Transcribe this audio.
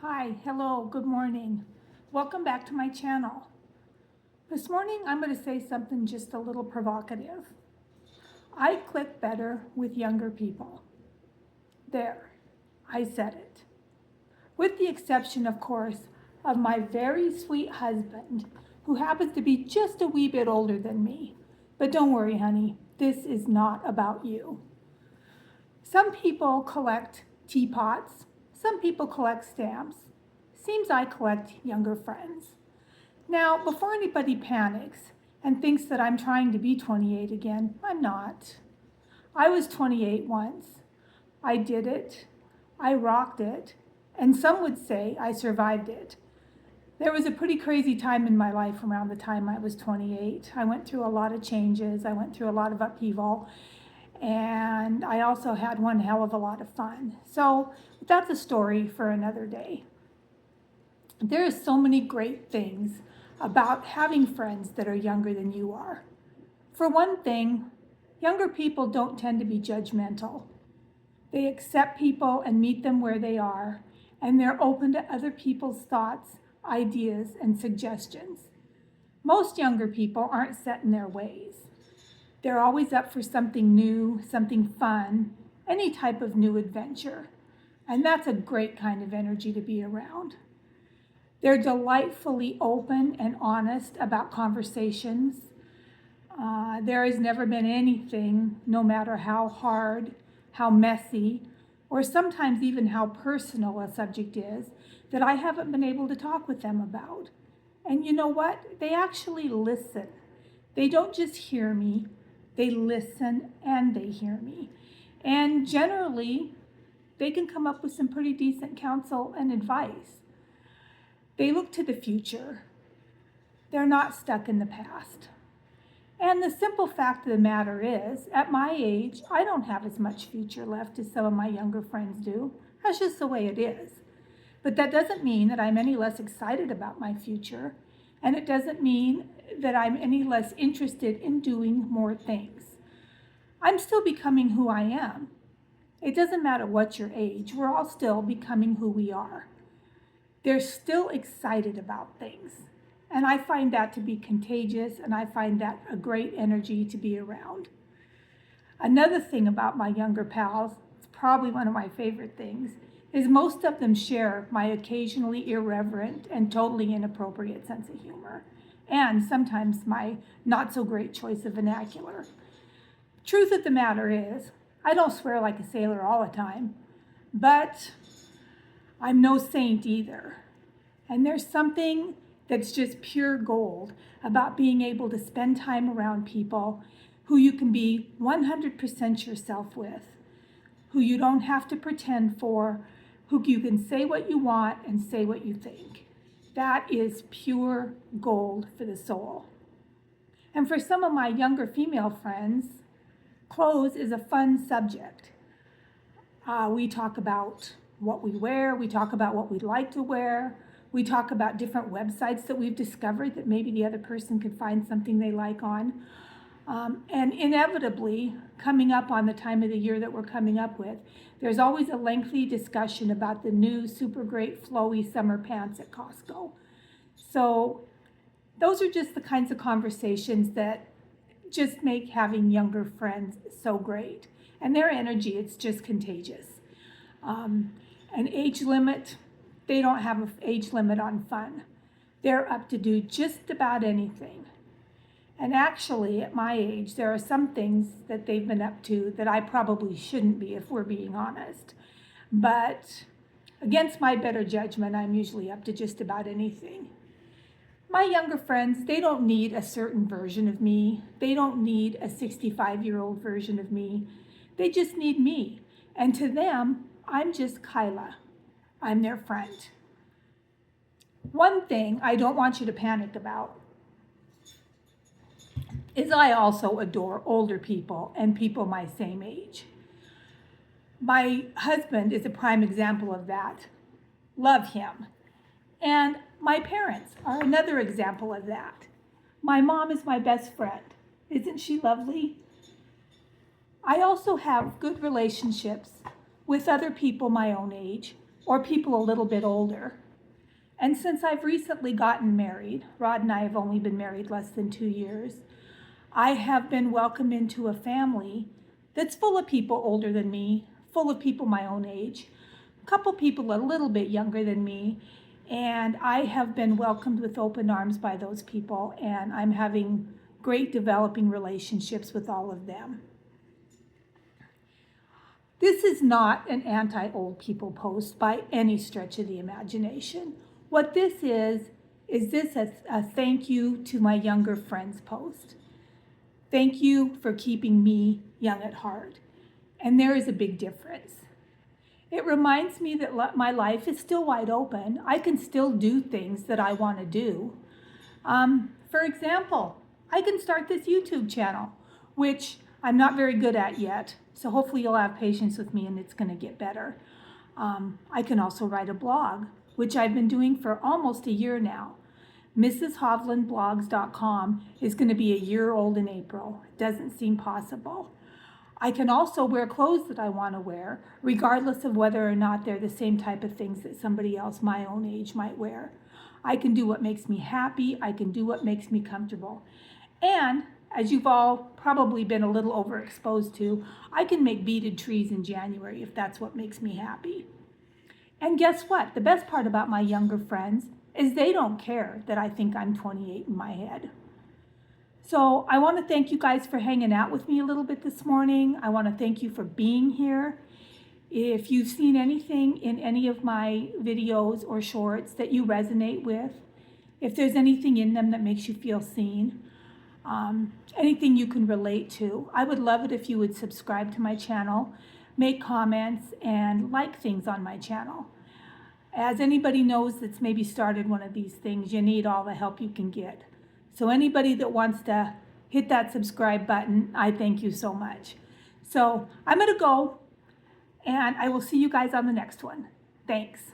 Hi, hello, good morning. Welcome back to my channel. This morning I'm going to say something just a little provocative. I click better with younger people. There, I said it. With the exception, of course, of my very sweet husband, who happens to be just a wee bit older than me. But don't worry, honey, this is not about you. Some people collect teapots, some people collect stamps. Seems I collect younger friends. Now, before anybody panics and thinks that I'm trying to be 28 again, I'm not. I was 28 once. I did it. I rocked it. And some would say I survived it. There was a pretty crazy time in my life around the time I was 28. I went through a lot of changes. I went through a lot of upheaval. And I also had one hell of a lot of fun. So that's a story for another day. There are so many great things about having friends that are younger than you are. For one thing, younger people don't tend to be judgmental. They accept people and meet them where they are, and they're open to other people's thoughts, ideas, and suggestions. Most younger people aren't set in their ways. They're always up for something new, something fun, any type of new adventure. And that's a great kind of energy to be around. They're delightfully open and honest about conversations. There has never been anything, no matter how hard, how messy, or sometimes even how personal a subject is, that I haven't been able to talk with them about. And you know what? They actually listen. They don't just hear me, they listen and they hear me. And generally, they can come up with some pretty decent counsel and advice. They look to the future. They're not stuck in the past. And the simple fact of the matter is, at my age, I don't have as much future left as some of my younger friends do. That's just the way it is. But that doesn't mean that I'm any less excited about my future, and it doesn't mean that I'm any less interested in doing more things. I'm still becoming who I am. It doesn't matter what your age, we're all still becoming who we are. They're still excited about things. And I find that to be contagious, and I find that a great energy to be around. Another thing about my younger pals, it's probably one of my favorite things, is most of them share my occasionally irreverent and totally inappropriate sense of humor, and sometimes my not so great choice of vernacular. Truth of the matter is, I don't swear like a sailor all the time, but I'm no saint either. And there's something that's just pure gold about being able to spend time around people who you can be 100% yourself with, who you don't have to pretend for, who you can say what you want and say what you think. That is pure gold for the soul. And for some of my younger female friends, clothes is a fun subject. We talk about what we wear, we talk about what we'd like to wear, we talk about different websites that we've discovered that maybe the other person could find something they like on. And inevitably, coming up on the time of the year that we're coming up with, there's always a lengthy discussion about the new super great flowy summer pants at Costco. So those are just the kinds of conversations that just make having younger friends so great. And their energy, it's just contagious. An age limit, they don't have an age limit on fun. They're up to do just about anything. And actually, at my age, there are some things that they've been up to that I probably shouldn't be, if we're being honest. But against my better judgment, I'm usually up to just about anything. My younger friends, they don't need a certain version of me. They don't need a 65-year-old version of me. They just need me. And to them, I'm just Kyla. I'm their friend. One thing I don't want you to panic about is I also adore older people and people my same age. My husband is a prime example of that. Love him. And my parents are another example of that. My mom is my best friend. Isn't she lovely? I also have good relationships with other people my own age, or people a little bit older. And since I've recently gotten married, Rod and I have only been married less than 2 years, I have been welcomed into a family that's full of people older than me, full of people my own age, a couple people a little bit younger than me, and I have been welcomed with open arms by those people, and I'm having great developing relationships with all of them. This is not an anti-old people post by any stretch of the imagination. What this is this a thank you to my younger friends post. Thank you for keeping me young at heart. And there is a big difference. It reminds me that my life is still wide open. I can still do things that I want to do. For example, I can start this YouTube channel, which I'm not very good at yet. So hopefully you'll have patience with me and it's going to get better. I can also write a blog, which I've been doing for almost a year now. MrsHovlandBlogs.com is going to be a year old in April. It doesn't seem possible. I can also wear clothes that I want to wear, regardless of whether or not they're the same type of things that somebody else my own age might wear. I can do what makes me happy. I can do what makes me comfortable. And as you've all probably been a little overexposed to, I can make beaded trees in January if that's what makes me happy. And guess what? The best part about my younger friends is they don't care that I think I'm 28 in my head. So I want to thank you guys for hanging out with me a little bit this morning. I want to thank you for being here. If you've seen anything in any of my videos or shorts that you resonate with, if there's anything in them that makes you feel seen, anything you can relate to, I would love it if you would subscribe to my channel, make comments, and like things on my channel. As anybody knows that's maybe started one of these things, you need all the help you can get. So anybody that wants to hit that subscribe button, I thank you so much. So I'm going to go, and I will see you guys on the next one. Thanks.